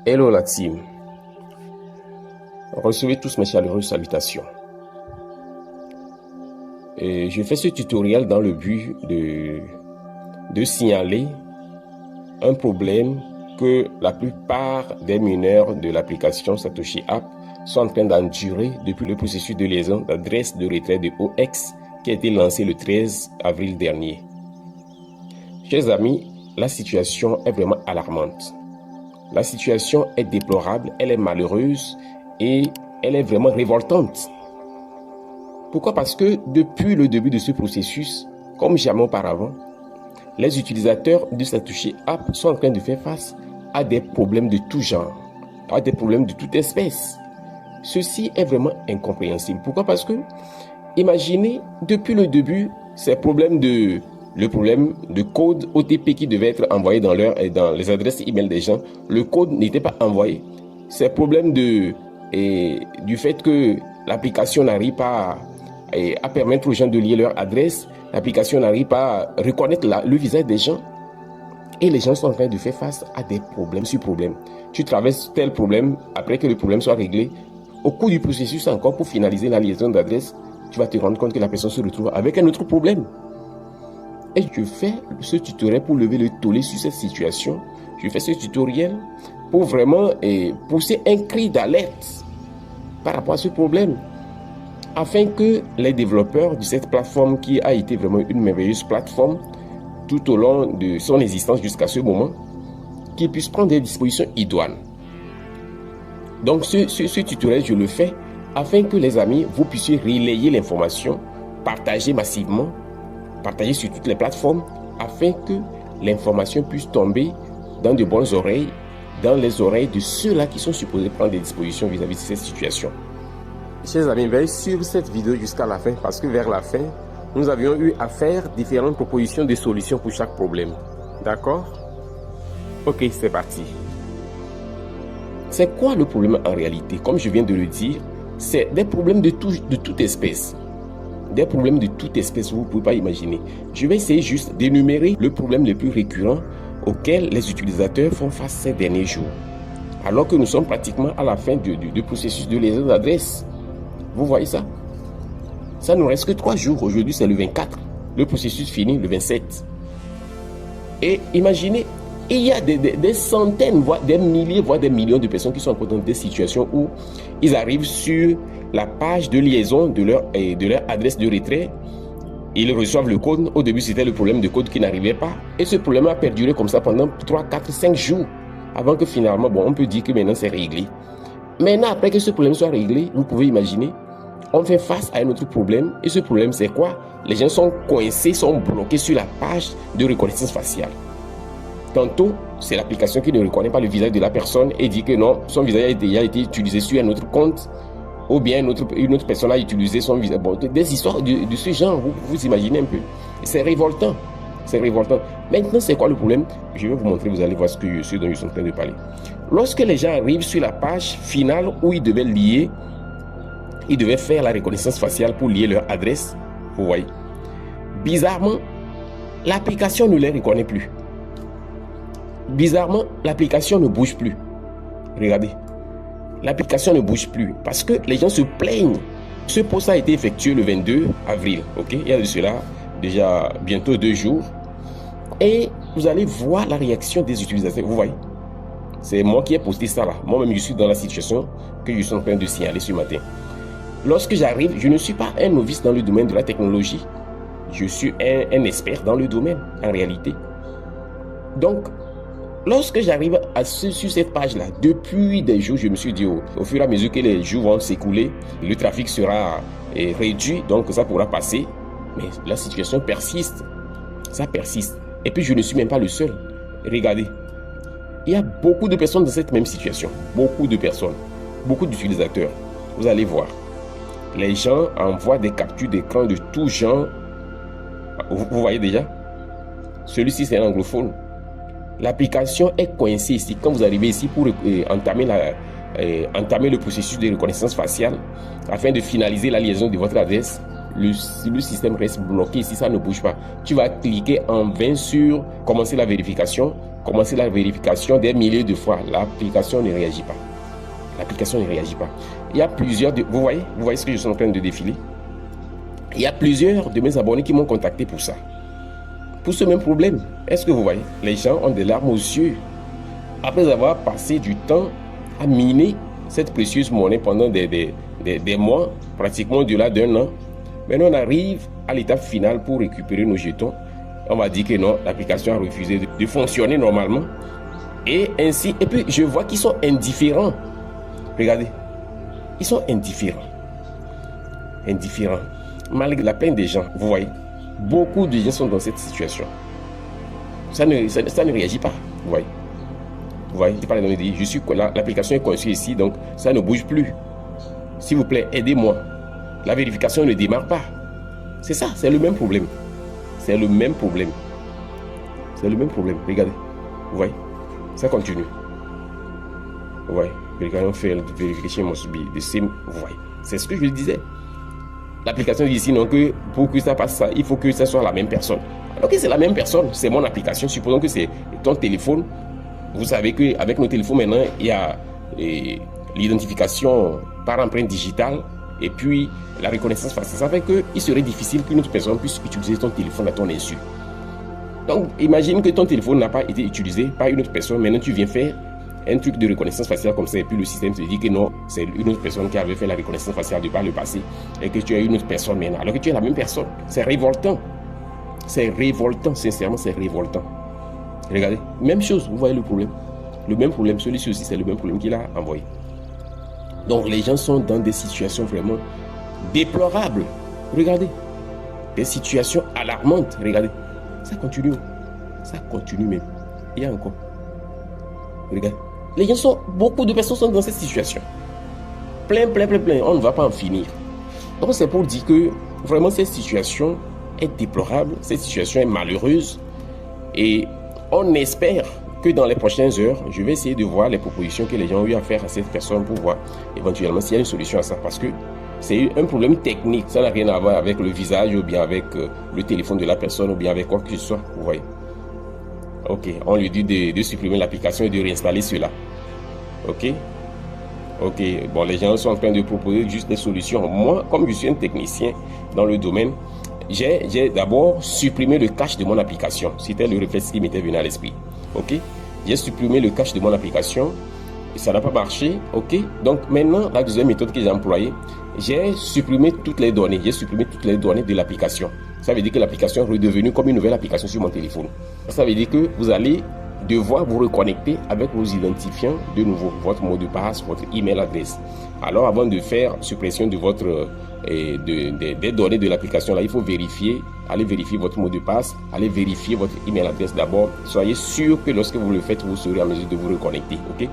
Hello la team, recevez tous mes chaleureuses salutations. Je fais ce tutoriel dans le but de signaler un problème que la plupart des mineurs de l'application Satoshi App sont en train d'endurer depuis le processus de liaison d'adresse de retrait de OX qui a été lancé le 13 avril dernier. Chers amis, la situation est vraiment alarmante. La situation est déplorable, elle est malheureuse et elle est vraiment révoltante. Pourquoi? Parce que depuis le début de ce processus, comme jamais auparavant, les utilisateurs de Satoshi App sont en train de faire face à des problèmes de tout genre, à des problèmes de toute espèce. Ceci est vraiment incompréhensible. Pourquoi? Parce que, imaginez, depuis le début, le problème de code OTP qui devait être envoyé dans les adresses email des gens, le code n'était pas envoyé. Ces problèmes du fait que l'application n'arrive pas à permettre aux gens de lier leur adresse, l'application n'arrive pas à reconnaître le visage des gens. Et les gens sont en train de faire face à des problèmes sur problèmes. Tu traverses tel problème, après que le problème soit réglé, au cours du processus encore pour finaliser la liaison d'adresse, tu vas te rendre compte que la personne se retrouve avec un autre problème. Et je fais ce tutoriel pour lever le tollé sur cette situation. Je fais ce tutoriel pour vraiment pousser un cri d'alerte par rapport à ce problème, afin que les développeurs de cette plateforme, qui a été vraiment une merveilleuse plateforme tout au long de son existence jusqu'à ce moment, qu'ils puissent prendre des dispositions idoines. Donc ce tutoriel, je le fais afin que les amis, vous puissiez relayer l'information, partager massivement, partager sur toutes les plateformes, afin que l'information puisse tomber dans de bonnes oreilles, dans les oreilles de ceux-là qui sont supposés prendre des dispositions vis-à-vis de cette situation. Chers amis, veillez sur cette vidéo jusqu'à la fin, parce que vers la fin, nous avions eu à faire différentes propositions de solutions pour chaque problème. D'accord? Ok, c'est parti. C'est quoi le problème en réalité? Comme je viens de le dire, c'est des problèmes de toute espèce. Des problèmes de toute espèce, vous ne pouvez pas imaginer. Je vais essayer juste d'énumérer le problème le plus récurrent auquel les utilisateurs font face ces derniers jours. Alors que nous sommes pratiquement à la fin du processus de liaison d'adresse. Vous voyez ça? Ça ne reste que 3 jours. Aujourd'hui, c'est le 24. Le processus finit le 27. Et imaginez, il y a des centaines, voire des milliers, voire des millions de personnes qui sont encore dans des situations où ils arrivent sur la page de liaison de leur adresse de retrait. Ils reçoivent le code. Au début, c'était le problème de code qui n'arrivait pas. Et ce problème a perduré comme ça pendant 3, 4, 5 jours. Avant que finalement, on peut dire que maintenant c'est réglé. Maintenant, après que ce problème soit réglé, vous pouvez imaginer, on fait face à un autre problème. Et ce problème, c'est quoi? Les gens sont coincés, sont bloqués sur la page de reconnaissance faciale. Tantôt, c'est l'application qui ne reconnaît pas le visage de la personne et dit que non, son visage a été utilisé sur un autre compte. Ou bien une autre personne a utilisé son visage. Bon, des histoires de ce genre, vous imaginez un peu. C'est révoltant. C'est révoltant. Maintenant, c'est quoi le problème? Je vais vous montrer, vous allez voir ce dont je suis en train de parler. Lorsque les gens arrivent sur la page finale où ils devaient lier, ils devaient faire la reconnaissance faciale pour lier leur adresse, vous voyez. Bizarrement, l'application ne les reconnaît plus. Bizarrement, l'application ne bouge plus. Regardez. L'application ne bouge plus parce que les gens se plaignent. Ce post a été effectué le 22 avril. Ok, il y a de cela déjà bientôt 2 jours. Et vous allez voir la réaction des utilisateurs. Vous voyez, c'est moi qui ai posté ça là. Moi-même, je suis dans la situation que je suis en train de signaler ce matin. Lorsque j'arrive, je ne suis pas un novice dans le domaine de la technologie. Je suis un expert dans le domaine, en réalité. Donc, lorsque j'arrive sur cette page-là, depuis des jours, je me suis dit, au fur et à mesure que les jours vont s'écouler, le trafic sera réduit, donc ça pourra passer. Mais la situation persiste. Ça persiste. Et puis, je ne suis même pas le seul. Regardez. Il y a beaucoup de personnes dans cette même situation. Beaucoup de personnes. Beaucoup d'utilisateurs. Vous allez voir. Les gens envoient des captures d'écran de tout genre. Vous voyez déjà? Celui-ci, c'est un anglophone. L'application est coincée ici. Quand vous arrivez ici pour entamer le processus de reconnaissance faciale afin de finaliser la liaison de votre adresse, le système reste bloqué si ça ne bouge pas. Tu vas cliquer en vain sur commencer la vérification des milliers de fois. L'application ne réagit pas. L'application ne réagit pas. Il y a plusieurs... Vous voyez ce que je suis en train de défiler? Il y a plusieurs de mes abonnés qui m'ont contacté pour ça. Pour ce même problème. Est-ce que vous voyez? Les gens ont des larmes aux yeux. Après avoir passé du temps à miner cette précieuse monnaie pendant des mois, pratiquement au-delà d'un an, maintenant on arrive à l'étape finale pour récupérer nos jetons. On va dire que non, l'application a refusé de fonctionner normalement. Et ainsi, et puis je vois qu'ils sont indifférents. Regardez, ils sont indifférents. Indifférents. Malgré la plainte des gens, vous voyez, beaucoup de gens sont dans cette situation. Ça ne réagit pas, vous voyez. Vous voyez, je parle dans le dit, l'application est conçue ici, donc ça ne bouge plus. S'il vous plaît, aidez-moi. La vérification ne démarre pas. C'est ça, c'est le même problème. C'est le même problème. C'est le même problème. Regardez. Vous voyez, ça continue. Vous voyez, vérification must be the same. Vous voyez, c'est ce que je disais. L'application dit ici non que pour que ça passe ça, il faut que ça soit la même personne. Alors que c'est la même personne, c'est mon application. Supposons que c'est ton téléphone. Vous savez qu'avec nos téléphones maintenant, il y a l'identification par empreinte digitale et puis la reconnaissance faciale. Ça fait qu'il serait difficile qu'une autre personne puisse utiliser ton téléphone à ton insu. Donc, imagine que ton téléphone n'a pas été utilisé par une autre personne. Maintenant, tu viens faire un truc de reconnaissance faciale comme ça et puis le système te dit que non, c'est une autre personne qui avait fait la reconnaissance faciale de par le passé et que tu es une autre personne maintenant. Alors que tu es la même personne. C'est révoltant. C'est révoltant. Sincèrement, c'est révoltant. Regardez, même chose, vous voyez le problème. Le même problème, celui-ci aussi, c'est le même problème qu'il a envoyé. Donc, les gens sont dans des situations vraiment déplorables. Regardez, des situations alarmantes. Regardez, ça continue même. Il y a encore. Regardez, beaucoup de personnes sont dans cette situation. Plein. On ne va pas en finir. Donc, c'est pour dire que vraiment, cette situation est déplorable. Cette situation est malheureuse. Et on espère que dans les prochaines heures, je vais essayer de voir les propositions que les gens ont eu à faire à cette personne pour voir éventuellement s'il y a une solution à ça. Parce que c'est un problème technique. Ça n'a rien à voir avec le visage ou bien avec le téléphone de la personne ou bien avec quoi que ce soit. Vous voyez. Ok, on lui dit de supprimer l'application et de réinstaller cela. Ok. Bon, les gens sont en train de proposer juste des solutions. Moi, comme je suis un technicien dans le domaine, j'ai d'abord supprimé le cache de mon application. C'était le réflexe qui m'était venu à l'esprit. Ok, j'ai supprimé le cache de mon application et ça n'a pas marché. Ok, donc maintenant, la deuxième méthode que j'ai employée, j'ai supprimé toutes les données. J'ai supprimé toutes les données de l'application. Ça veut dire que l'application est redevenue comme une nouvelle application sur mon téléphone. Ça veut dire que vous allez devoir vous reconnecter avec vos identifiants de nouveau, votre mot de passe, votre email adresse. Alors, avant de faire suppression de votre des données de l'application, là, il faut vérifier, allez vérifier votre mot de passe, allez vérifier votre email adresse d'abord. Soyez sûr que lorsque vous le faites, vous serez en mesure de vous reconnecter. Ok?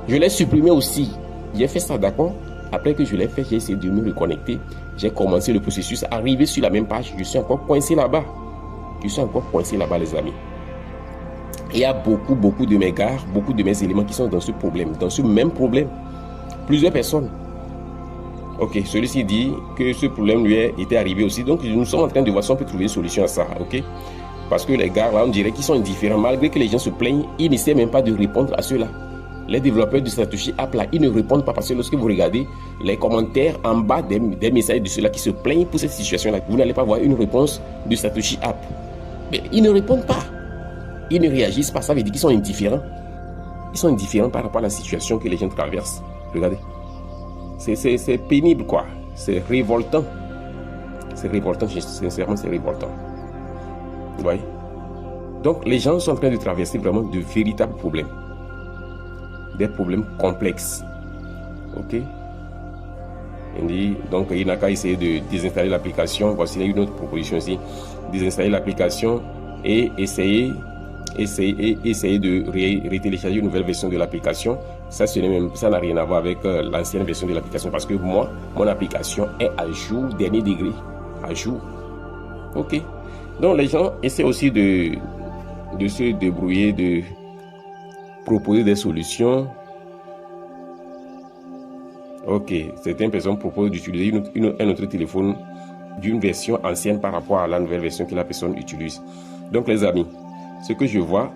Je l'ai supprimé aussi. J'ai fait ça, d'accord? Après que je l'ai fait, j'ai essayé de me reconnecter. J'ai commencé le processus, arrivé sur la même page, je suis encore coincé là-bas. Les amis. Il y a beaucoup de mes gars, beaucoup de mes éléments qui sont dans ce problème, dans ce même problème. Plusieurs personnes. Ok, celui-ci dit que ce problème lui était arrivé aussi. Donc, nous sommes en train de voir si on peut trouver une solution à ça. Ok? Parce que les gars, là, on dirait qu'ils sont indifférents. Malgré que les gens se plaignent, ils n'essaient même pas de répondre à cela. Les développeurs de Satoshi App, là, ils ne répondent pas parce que lorsque vous regardez les commentaires en bas des messages de ceux-là qui se plaignent pour cette situation-là, vous n'allez pas voir une réponse de Satoshi App. Mais ils ne répondent pas. Ils ne réagissent pas. Ça veut dire qu'ils sont indifférents. Ils sont indifférents par rapport à la situation que les gens traversent. Regardez. C'est pénible, quoi. C'est révoltant. C'est révoltant, sincèrement, c'est révoltant. Vous voyez? Donc, les gens sont en train de traverser vraiment de véritables problèmes. Des problèmes complexes. Ok? Donc, il n'a qu'à essayer de désinstaller l'application. Voici une autre proposition ici. Désinstaller l'application et essayer de télécharger une nouvelle version de l'application. Ça n'a rien à voir avec l'ancienne version de l'application parce que moi, mon application est à jour, dernier degré, à jour. Ok. Donc les gens essaient aussi de se débrouiller, de proposer des solutions. Ok. Certaines personnes proposent d'utiliser un autre téléphone d'une version ancienne par rapport à la nouvelle version que la personne utilise. Donc les amis, ce que je vois,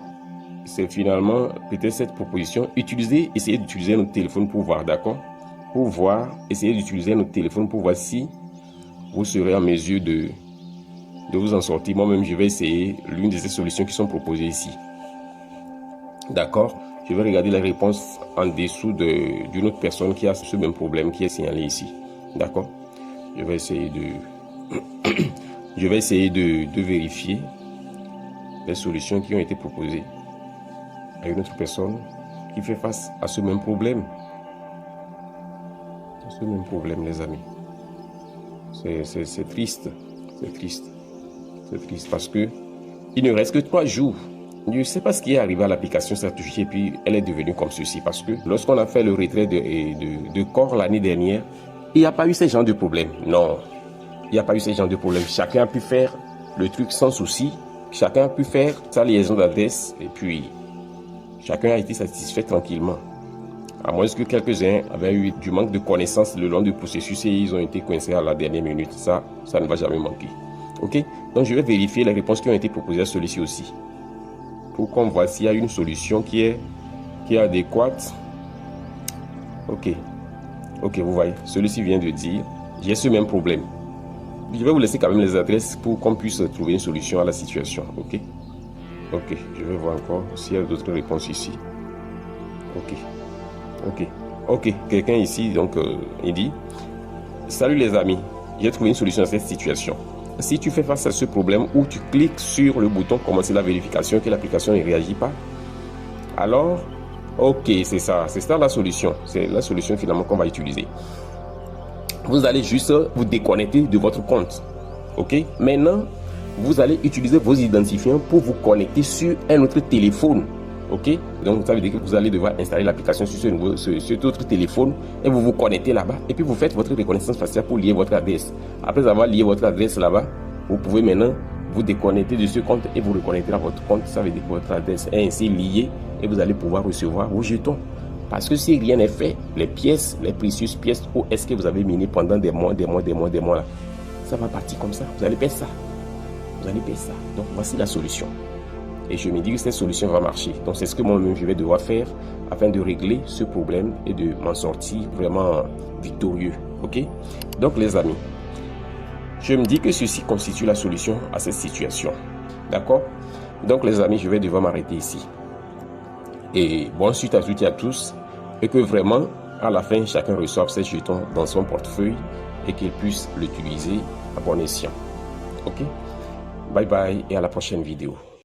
c'est finalement peut-être cette proposition. Essayez d'utiliser notre téléphone pour voir, d'accord? Pour voir, essayez d'utiliser notre téléphone pour voir si vous serez en mesure de vous en sortir. Moi-même, je vais essayer l'une de ces solutions qui sont proposées ici. D'accord? Je vais regarder la réponse en dessous d'une autre personne qui a ce même problème qui est signalé ici. D'accord? Je vais essayer de vérifier les solutions qui ont été proposées à une autre personne qui fait face à ce même problème. Ce même problème, les amis. C'est triste. C'est triste. C'est triste parce que il ne reste que 3 jours. Je ne sais pas ce qui est arrivé à l'application Satoshi et puis elle est devenue comme ceci. Parce que lorsqu'on a fait le retrait de corps l'année dernière, il n'y a pas eu ce genre de problème. Non, il n'y a pas eu ce genre de problème. Chacun a pu faire le truc sans souci. Chacun a pu faire sa liaison d'adresse et puis chacun a été satisfait tranquillement. À moins que quelques-uns avaient eu du manque de connaissances le long du processus et ils ont été coincés à la dernière minute. Ça ne va jamais manquer. Ok? Donc je vais vérifier les réponses qui ont été proposées à celui-ci aussi. Pour qu'on voit s'il y a une solution qui est adéquate. Ok. Ok, vous voyez. Celui-ci vient de dire, j'ai ce même problème. Je vais vous laisser quand même les adresses pour qu'on puisse trouver une solution à la situation. Ok? Ok. Je vais voir encore s'il y a d'autres réponses ici. Ok. Ok, ok, quelqu'un ici, donc, il dit « Salut les amis, j'ai trouvé une solution à cette situation. Si tu fais face à ce problème où tu cliques sur le bouton « Commencer la vérification » et que l'application ne réagit pas, alors, ok, c'est ça la solution. C'est la solution finalement qu'on va utiliser. Vous allez juste vous déconnecter de votre compte. Ok, maintenant, vous allez utiliser vos identifiants pour vous connecter sur un autre téléphone. Ok, donc ça veut dire que vous allez devoir installer l'application sur cet autre téléphone et vous vous connectez là-bas et puis vous faites votre reconnaissance faciale pour lier votre adresse. Après avoir lié votre adresse là-bas, vous pouvez maintenant vous déconnecter de ce compte et vous reconnecter à votre compte. Ça veut dire que votre adresse est ainsi liée et vous allez pouvoir recevoir vos jetons. Parce que si rien n'est fait, les pièces, les précieuses pièces où est-ce que vous avez miné pendant des mois là, ça va partir comme ça. Vous allez perdre ça. Vous allez perdre ça. Donc voici la solution. Et je me dis que cette solution va marcher. Donc c'est ce que moi-même je vais devoir faire afin de régler ce problème et de m'en sortir vraiment victorieux. Ok? Donc les amis, je me dis que ceci constitue la solution à cette situation. D'accord? Donc les amis, je vais devoir m'arrêter ici. Et bonne suite à toutes et à tous. Et que vraiment, à la fin, chacun reçoive ses jetons dans son portefeuille et qu'il puisse l'utiliser à bon escient. Ok? Bye bye et à la prochaine vidéo.